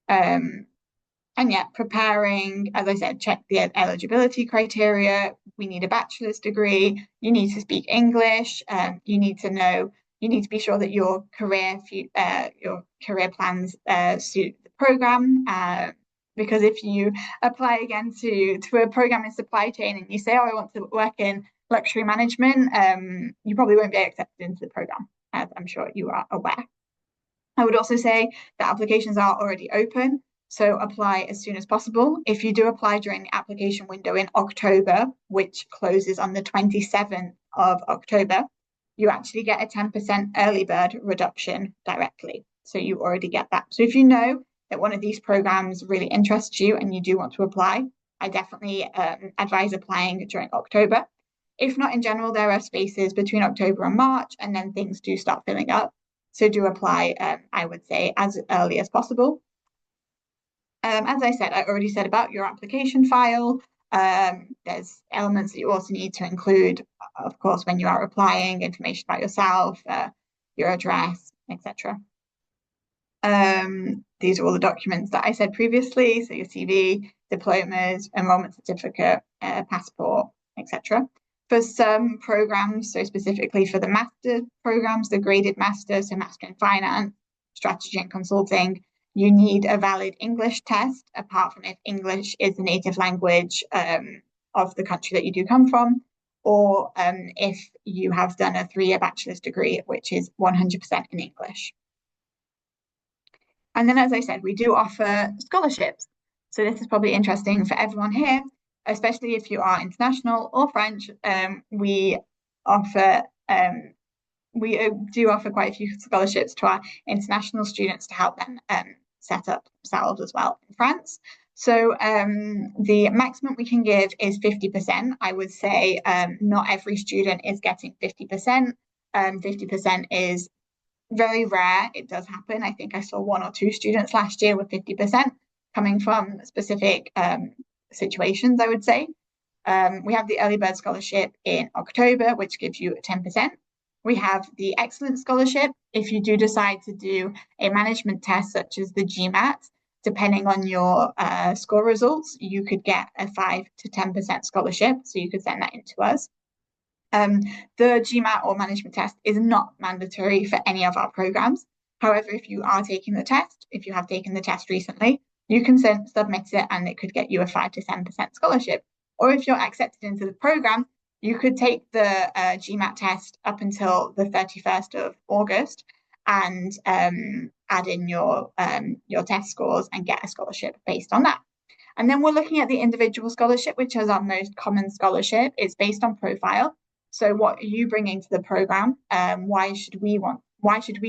And yeah, preparing, as I said, check the eligibility criteria. We need a bachelor's degree. You need to speak English. You need to be sure that your career plans suit the program. Because if you apply again to a program in supply chain and you say, oh, I want to work in luxury management, you probably won't be accepted into the program, as I'm sure you are aware. I would also say that applications are already open, so apply as soon as possible. If you do apply during the application window in October, which closes on the 27th of October, you actually get a 10% early bird reduction directly. So you already get that. So if you know that one of these programs really interests you and you do want to apply, I definitely advise applying during October. If not, in general, there are spaces between October and March, and then things do start filling up. So do apply, I would say, as early as possible. As I said, I already said about your application file. There's elements that you also need to include, of course, when you are applying, information about yourself, your address, etc. These are all the documents that I said previously, so your CV, diplomas, enrollment certificate, passport, etc. For some programs, so specifically for the master programs, the graded master, so master in finance, strategy and consulting, you need a valid English test, apart from if English is the native language of the country that you do come from, or if you have done a 3-year bachelor's degree, which is 100% in English. And then, as I said, we do offer scholarships. So this is probably interesting for everyone here, especially if you are international or French. We do offer quite a few scholarships to our international students to help them set up themselves as well in France. So the maximum we can give is 50%. I would say not every student is getting 50%. 50% is very rare. It does happen. I think I saw 1 or 2 students last year with 50% coming from specific situations, I would say. We have the early bird scholarship in October, which gives you 10%. We have the excellence scholarship. If you do decide to do a management test, such as the GMAT, depending on your score results, you could get a 5 to 10% scholarship. So you could send that in to us. The GMAT or management test is not mandatory for any of our programs. However, if you are taking the test, if you have taken the test recently, you can submit it and it could get you a 5 to 10% scholarship. Or if you're accepted into the program, you could take the GMAT test up until the 31st of August and add in your test scores and get a scholarship based on that. And then we're looking at the individual scholarship, which is our most common scholarship. It's based on profile. So what are you bringing to the program? Why should we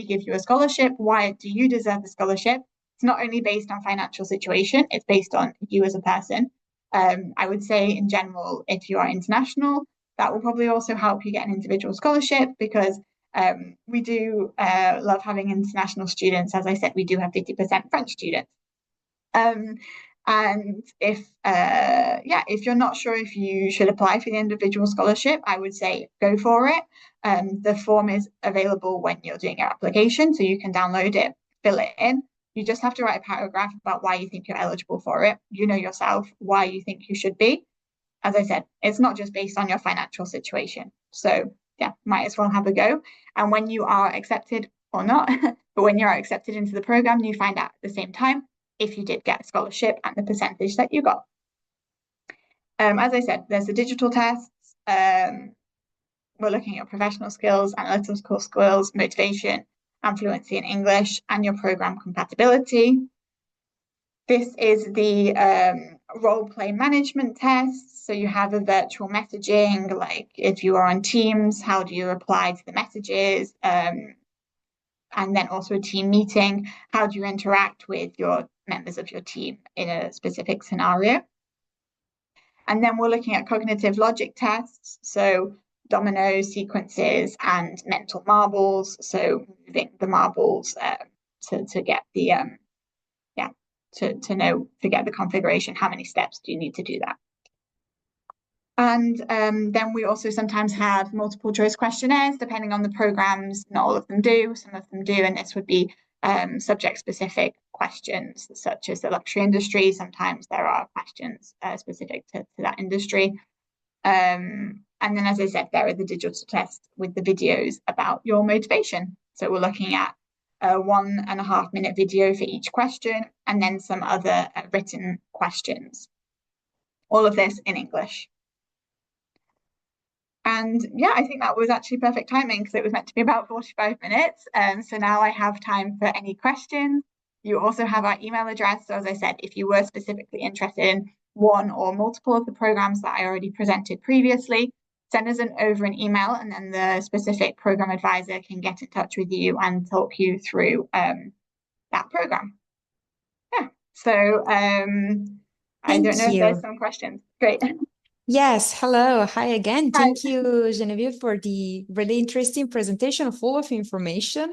give you a scholarship? Why do you deserve the scholarship? It's not only based on financial situation, it's based on you as a person. I would say in general, if you are international, that will probably also help you get an individual scholarship because we do love having international students. As I said, we do have 50% French students. And if you're not sure if you should apply for the individual scholarship, I would say go for it. The form is available when you're doing your application, so you can download it, fill it in. You just have to write a paragraph about why you think you're eligible for it. You know yourself why you think you should be. As I said, it's not just based on your financial situation. So yeah, might as well have a go. And when you are accepted or not, but when you're accepted into the program, you find out at the same time if you did get a scholarship and the percentage that you got. As I said, there's the digital tests. We're looking at professional skills, analytical skills, motivation, and fluency in English, and your program compatibility. This is the role play management test. So you have a virtual messaging, like if you are on Teams, how do you reply to the messages? And then also a team meeting, how do you interact with your members of your team in a specific scenario? And then we're looking at cognitive logic tests, so dominoes, sequences, and mental marbles. So moving the marbles to get the to get the configuration. How many steps do you need to do that? And then we also sometimes have multiple choice questionnaires, depending on the programs. Not all of them do, some of them do, and this would be subject specific questions, such as the luxury industry. Sometimes there are questions specific to that industry. And then, as I said, there are the digital tests with the videos about your motivation. So we're looking at a 1.5 minute video for each question, and then some other written questions. All of this in English. And yeah, I think that was actually perfect timing because it was meant to be about 45 minutes. So now I have time for any questions. You also have our email address. So as I said, if you were specifically interested in one or multiple of the programs that I already presented previously, send us over an email, and then the specific program advisor can get in touch with you and talk you through that program. Yeah. So I don't know if there's some questions. Great. Yes, hello. Hi again. Hi. Thank you, Genevieve, for the really interesting presentation full of information.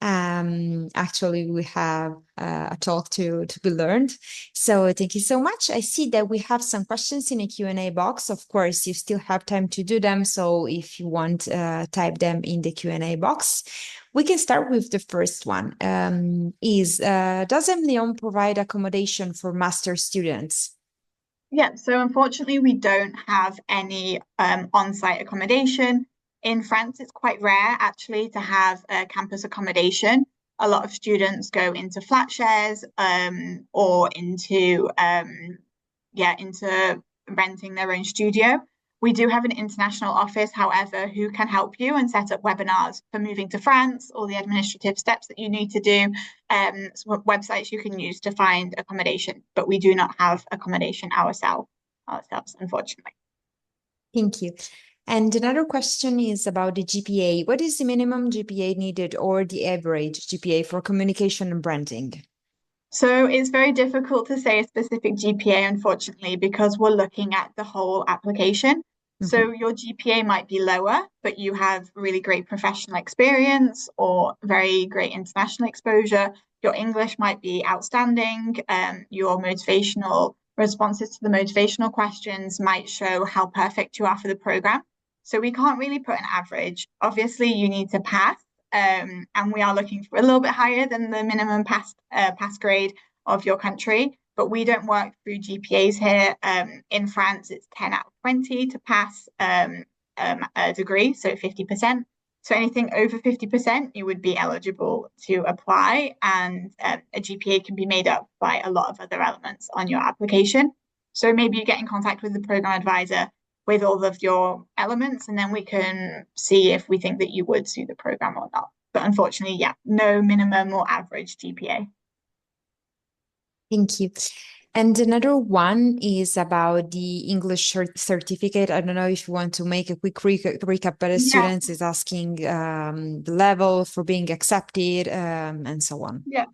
Actually, we have a talk to be learned. So thank you so much. I see that we have some questions in the Q&A box. Of course, you still have time to do them. So if you want, type them in the Q&A box. We can start with the first one. Does emlyon provide accommodation for master students? Yeah, so unfortunately, we don't have any on-site accommodation. In France, it's quite rare actually to have a campus accommodation. A lot of students go into flat shares or into renting their own studio. We do have an international office, however, who can help you and set up webinars for moving to France, all the administrative steps that you need to do, websites you can use to find accommodation. But we do not have accommodation ourselves, unfortunately. Thank you. And another question is about the GPA. What is the minimum GPA needed or the average GPA for communication and branding? So it's very difficult to say a specific GPA, unfortunately, because we're looking at the whole application. So your GPA might be lower, but you have really great professional experience or very great international exposure. Your English might be outstanding. Your motivational responses to the motivational questions might show how perfect you are for the program. So we can't really put an average. Obviously, you need to pass. And we are looking for a little bit higher than the minimum pass grade of your country, but we don't work through GPAs here. In France, it's 10 out of 20 to pass a degree, so 50%. So anything over 50%, you would be eligible to apply, and a GPA can be made up by a lot of other elements on your application. So maybe you get in contact with the program advisor with all of your elements, and then we can see if we think that you would suit the program or not. But unfortunately, yeah, no minimum or average GPA. Thank you. And another one is about the English certificate. I don't know if you want to make a quick recap, but a student is asking the level for being accepted and so on. Yeah.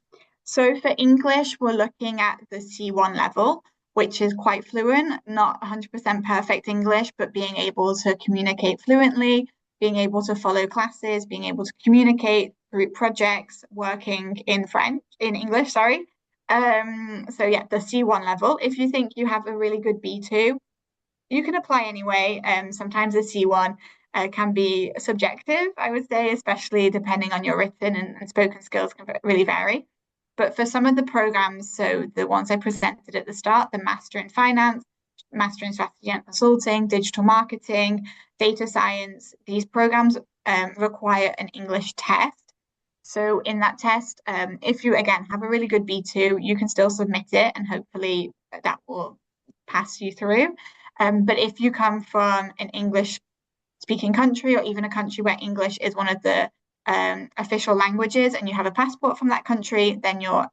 So for English, we're looking at the C1 level, which is quite fluent, not 100% perfect English, but being able to communicate fluently, being able to follow classes, being able to communicate through projects, working in English, sorry. So yeah, the C1 level. If you think you have a really good B2, you can apply anyway. Sometimes the C1 can be subjective, I would say, especially depending on your written and spoken skills can really vary. But for some of the programs, so the ones I presented at the start, the Master in Finance, Master in Strategy and Consulting, Digital Marketing, Data Science, these programs require an English test. So in that test, if you, again, have a really good B2, you can still submit it and hopefully that will pass you through. But if you come from an English speaking country or even a country where English is one of the official languages and you have a passport from that country, then you're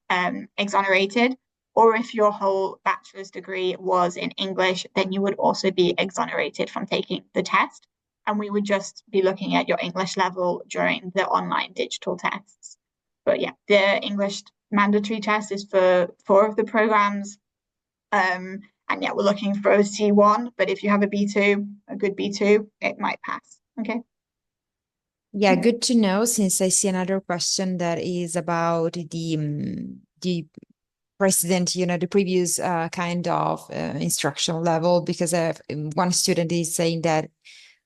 exonerated. or if your whole bachelor's degree was in English, then you would also be exonerated from taking the test. And we would just be looking at your English level during the online digital tests. But yeah, the English mandatory test is for 4 of the programs. And yeah, we're looking for a C1, but if you have a B2, a good B2, it might pass. Okay. Yeah, good to know, since I see another question that is about the precedent, the previous kind of instructional level, because one student is saying that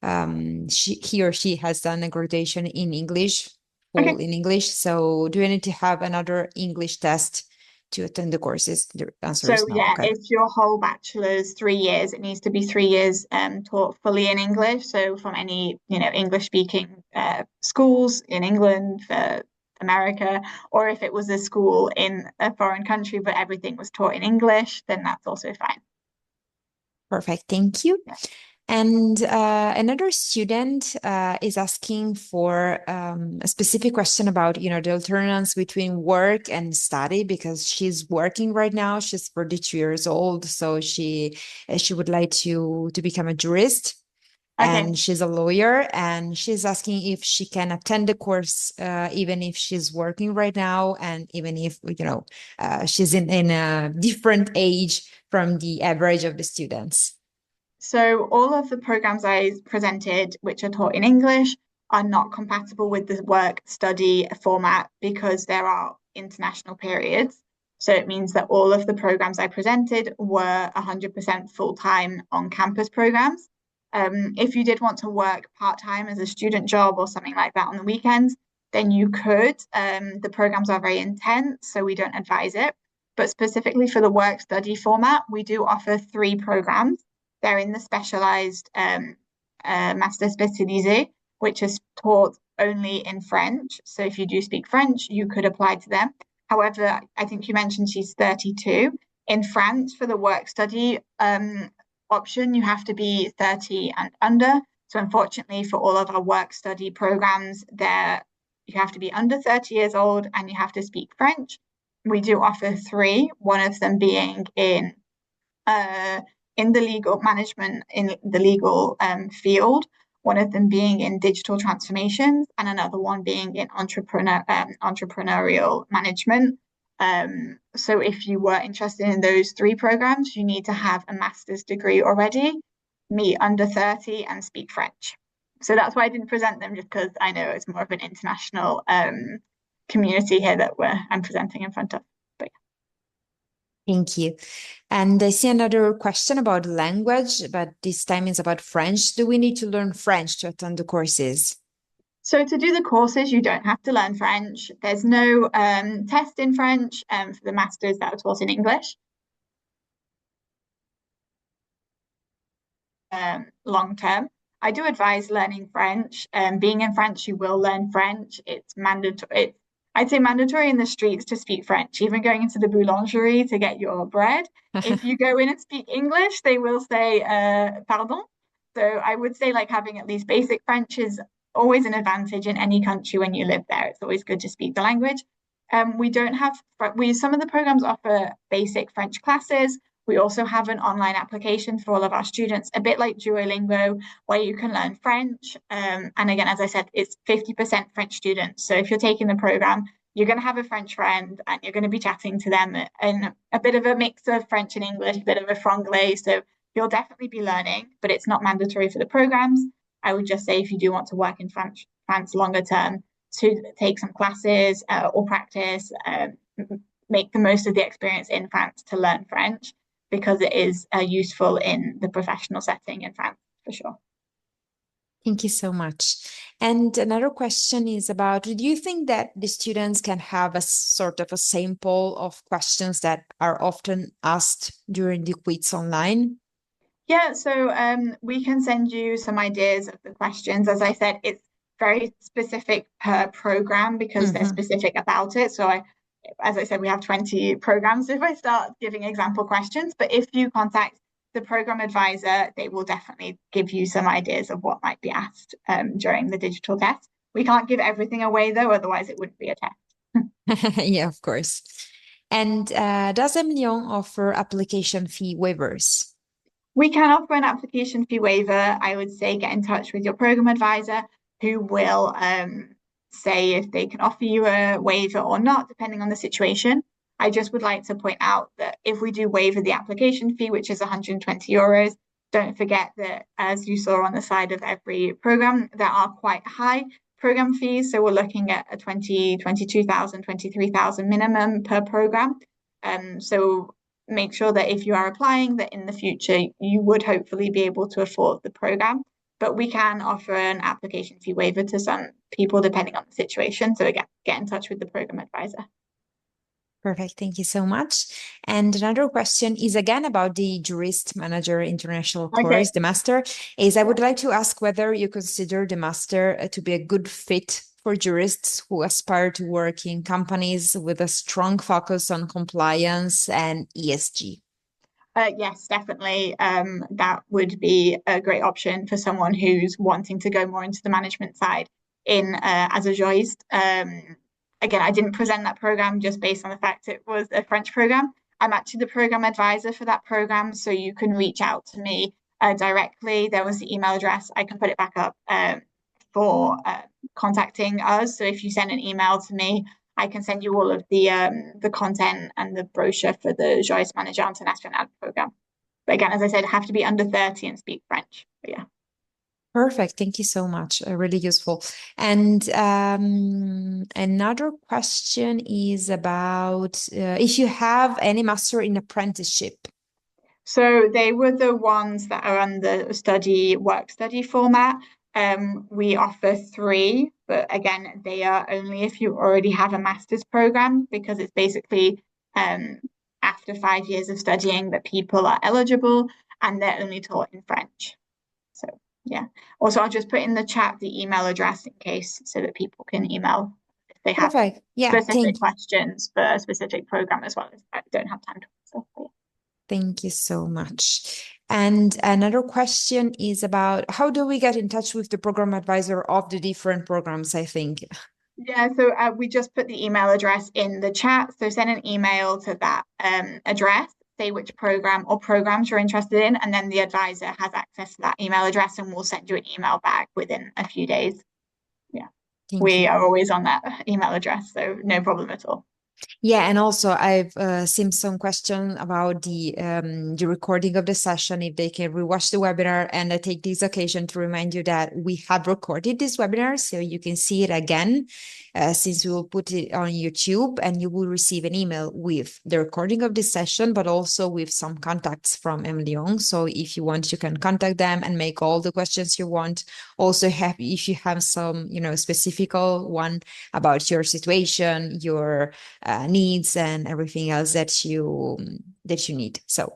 he or she has done a graduation in English, Okay. full in English. So do you need to have another English test to attend the courses? The answer So is no. yeah, Okay. if your whole bachelor's 3 years, it needs to be 3 years taught fully in English. So from any, English speaking schools in England, America, or if it was a school in a foreign country, but everything was taught in English, then that's also fine. Perfect. Thank you. Yeah. And another student is asking for a specific question about, the alternance between work and study, because she's working right now. She's 42 years old, so she would like to become a jurist, Okay. and she's a lawyer, and she's asking if she can attend the course even if she's working right now, and even if, she's in a different age from the average of the students. So all of the programs I presented, which are taught in English, are not compatible with the work study format because there are international periods. So it means that all of the programs I presented were 100% full-time on-campus programs. If you did want to work part-time as a student job or something like that on the weekends, then you could. The programs are very intense, so we don't advise it. But specifically for the work study format, we do offer 3 programs. They're in the specialized master spécialisé, which is taught only in French. So if you do speak French, you could apply to them. However, I think you mentioned she's 32. In France, for the work study option, you have to be 30 and under. So unfortunately, for all of our work study programs, you have to be under 30 years old and you have to speak French. We do offer 3, one of them being uh, in the legal management, in the legal field, one of them being in digital transformations, and another one being in entrepreneurial management. So if you were interested in those 3 programs, you need to have a master's degree already, meet under 30, and speak French. So that's why I didn't present them, just because I know it's more of an international community here that I'm presenting in front of. But Thank you. And I see another question about language, but this time is about French. Do we need to learn French to attend the courses? So to do the courses, you don't have to learn French. There's no test in French for the masters that are taught in English. Long term, I do advise learning French. Being in France, you will learn French. It's mandatory. I'd say mandatory in the streets to speak French. Even going into the boulangerie to get your bread, if you go in and speak English, they will say "pardon." So I would say like having at least basic French is always an advantage in any country when you live there. It's always good to speak the language. We don't have some of the programs offer basic French classes. We also have an online application for all of our students, a bit like Duolingo, where you can learn French. And again, as I said, it's 50% French students. So if you're taking the program, you're going to have a French friend and you're going to be chatting to them in a bit of a mix of French and English, a bit of a franglais. So you'll definitely be learning, but it's not mandatory for the programs. I would just say if you do want to work in France longer term, to take some classes or practice, make the most of the experience in France to learn French, because it is useful in the professional setting in France for sure. Thank you so much. And another question is about, do you think that the students can have a sort of a sample of questions that are often asked during the quiz online? Yeah, so we can send you some ideas of the questions. As I said, it's very specific per program because they're Mhm. specific about it. So as I said, we have 20 programs if I start giving example questions. But if you contact the program advisor, they will definitely give you some ideas of what might be asked during the digital test. We can't give everything away though, otherwise it wouldn't be a test. Yeah, of course. And does emlyon offer application fee waivers? We can offer an application fee waiver. I would say get in touch with your program advisor who will say if they can offer you a waiver or not, depending on the situation. I just would like to point out that if we do waiver the application fee, which is €120, don't forget that as you saw on the side of every program, there are quite high program fees. So we're looking at a 20, 22,000, 23,000 minimum per program. So make sure that if you are applying, that in the future you would hopefully be able to afford the program. But we can offer an application fee waiver to some people depending on the situation. So again, get in touch with the program advisor. Perfect. Thank you so much. And another question is again about the Jurist Manager International Okay. course, the master. Is I Yeah. would like to ask whether you consider the master to be a good fit for jurists who aspire to work in companies with a strong focus on compliance and ESG. Yes, definitely. That would be a great option for someone who's wanting to go more into the management side in as a jurist. Again, I didn't present that program just based on the fact it was a French program. I'm actually the program advisor for that program, so you can reach out to me directly. There was the email address. I can put it back up for contacting us. So if you send an email to me, I can send you all of the content and the brochure for the Joyce Manager International program. But again, as I said, have to be under 30 and speak French. But yeah. Perfect. Thank you so much. Really useful. And another question is about if you have any master in apprenticeship. So they were the ones that are on the work study format. We offer three, but again, they are only if you already have a master's program because it's basically um, after 5 years of studying that people are eligible and they're only taught in French. So yeah. Also, I'll just put in the chat the email address in case so that people can email if they have Perfect. Yeah. specific questions for a specific program as well as I don't have time to answer. But yeah. Thank you so much. And another question is about how do we get in touch with the program advisor of the different programs, I think. Yeah, so we just put the email address in the chat. So send an email to that address, say which program or programs you're interested in, and then the advisor has access to that email address and we'll send you an email back within a few days. Yeah, Thank we you. are always on that email address, so no problem at all. Yeah, and also I've seen some question about the recording of the session, if they can rewatch the webinar, and I take this occasion to remind you that we have recorded this webinar, so you can see it again, since we will put it on YouTube, and you will receive an email with the recording of this session, but also with some contacts from emlyon. So if you want, you can contact them and make all the questions you want. Also, have if you have some, specific one about your situation, your needs and everything else that you need. So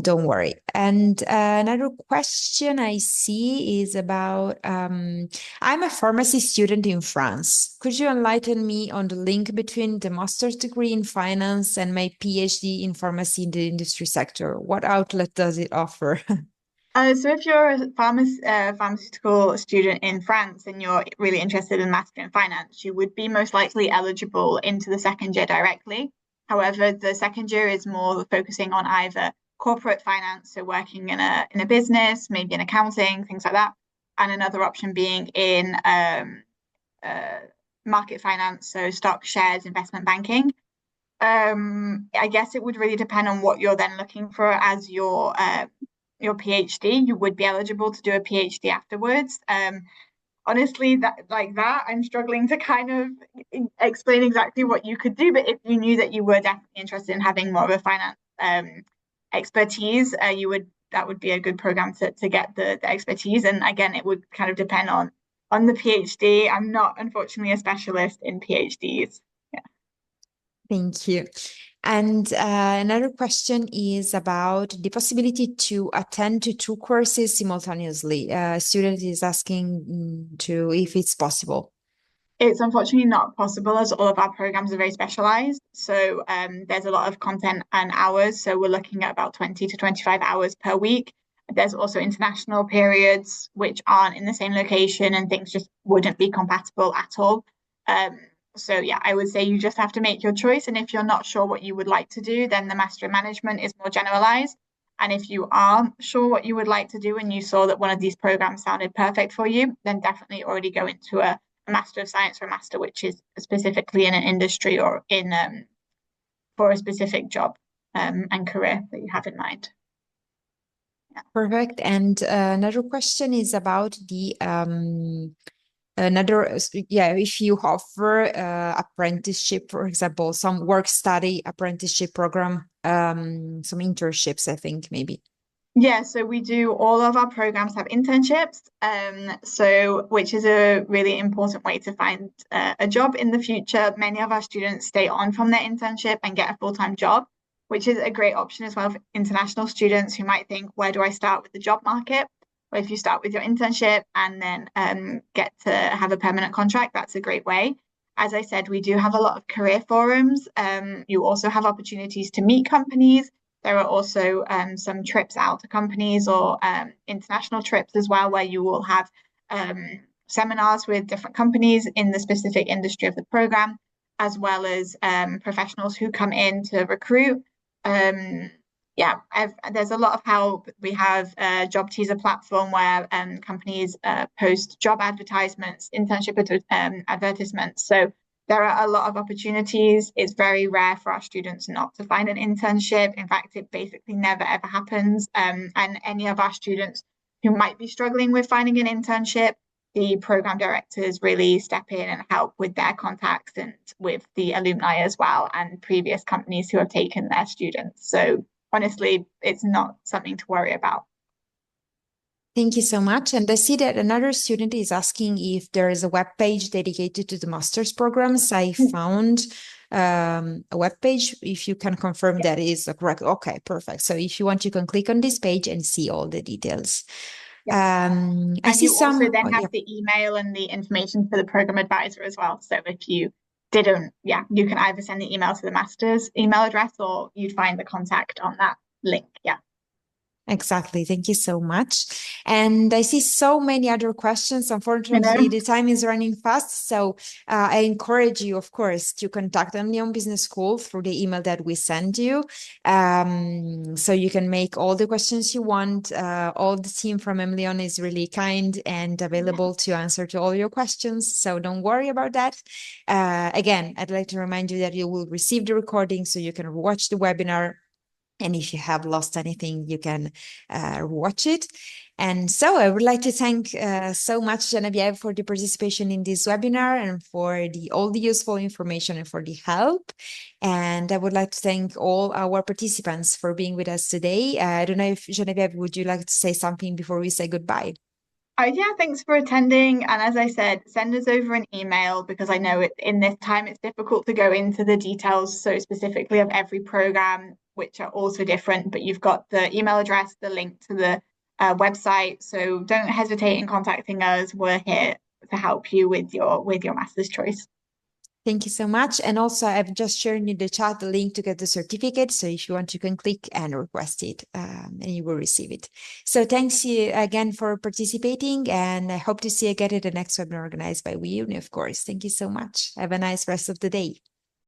don't worry. And another question I see is about I'm a pharmacy student in France. Could you enlighten me on the link between the master's degree in finance and my PhD in pharmacy in the industry sector? What outlet does it offer? So if you're a pharmaceutical student in France and you're really interested in mastering finance, you would be most likely eligible into the second year directly. However, the second year is more focusing on either corporate finance, so working in a business, maybe in accounting, things like that, and another option being in uh, market finance, so stock, shares, investment banking. I guess it would really depend on what you're then looking for as your PhD. You would be eligible to do a PhD afterwards. Honestly, I'm struggling to kind of explain exactly what you could do. But if you knew that you were definitely interested in having more of a finance expertise, that would be a good program to get the expertise. And again, it would kind of depend on the PhD. I'm not unfortunately a specialist in PhDs. Yeah. Thank you. And another question is about the possibility to attend to two courses simultaneously. A student is asking to if it's possible. It's unfortunately not possible as all of our programs are very specialized. So there's a lot of content and hours. So we're looking at about 20 to 25 hours per week. There's also international periods which aren't in the same location and things just wouldn't be compatible at all. So yeah, I would say you just have to make your choice. And if you're not sure what you would like to do, then the Master in Management is more generalized. And if you are sure what you would like to do and you saw that one of these programs sounded perfect for you, then definitely already go into a Master of Science or a Master which is specifically in an industry or in for a specific job and career that you have in mind. Yeah. Perfect. And another question is about the another yeah, if you offer apprenticeship, for example, some work study apprenticeship program, some internships, I think maybe. Yeah, so we do all of our programs have internships, so which is a really important way to find a job in the future. Many of our students stay on from their internship and get a full-time job, which is a great option as well for international students who might think, where do I start with the job market? Well, if you start with your internship and then get to have a permanent contract, that's a great way. As I said, we do have a lot of career forums. You also have opportunities to meet companies. There are also some trips out to companies or international trips as well, where you will have seminars with different companies in the specific industry of the program, as well as professionals who come in to recruit. Yeah, there's a lot of help. We have a job teaser platform where companies post job advertisements, internship advertisements. So there are a lot of opportunities. It's very rare for our students not to find an internship. In fact, it basically never ever happens. And any of our students who might be struggling with finding an internship, the program directors really step in and help with their contacts and with the alumni as well, and previous companies who have taken their students. So honestly, it's not something to worry about. Thank you so much. And I see that another student is asking if there is a web page dedicated to the master's programs. I found a web page. If you can confirm that is correct. Okay, perfect. So if you want, you can click on this page and see all the details. Yeah. I And see you also some, then oh, have yeah. the email and the information for the program advisor as well. So if you didn't, yeah, you can either send the email to the master's email address or you'd find the contact on that link. Yeah. Exactly. Thank you so much. And I see so many other questions. You Unfortunately, know, the time is running fast. So I encourage you, of course, to contact emlyon Business School through the email that we send you. So you can make all the questions you want. All the team from emlyon is really kind and available to answer to all your questions. So don't worry about that. Again, I'd like to remind you that you will receive the recording so you can watch the webinar. And if you have lost anything, you can watch it. And so I would like to thank so much Genevieve for the participation in this webinar and for all the useful information and for the help. And I would like to thank all our participants for being with us today. I don't know if Genevieve, would you like to say something before we say goodbye? yeah, thanks for attending. And as I said, send us over an email because I know in this time it's difficult to go into the details so specifically of every program, which are also different. But you've got the email address, the link to the website. So don't hesitate in contacting us. We're here to help you with your master's choice. Thank you so much. And also, I've just shared in the chat the link to get the certificate. So if you want, you can click and request it, and you will receive it. So thanks you again for participating, and I hope to see you again at the next webinar organized by WeUni, of course. Thank you so much. Have a nice rest of the day.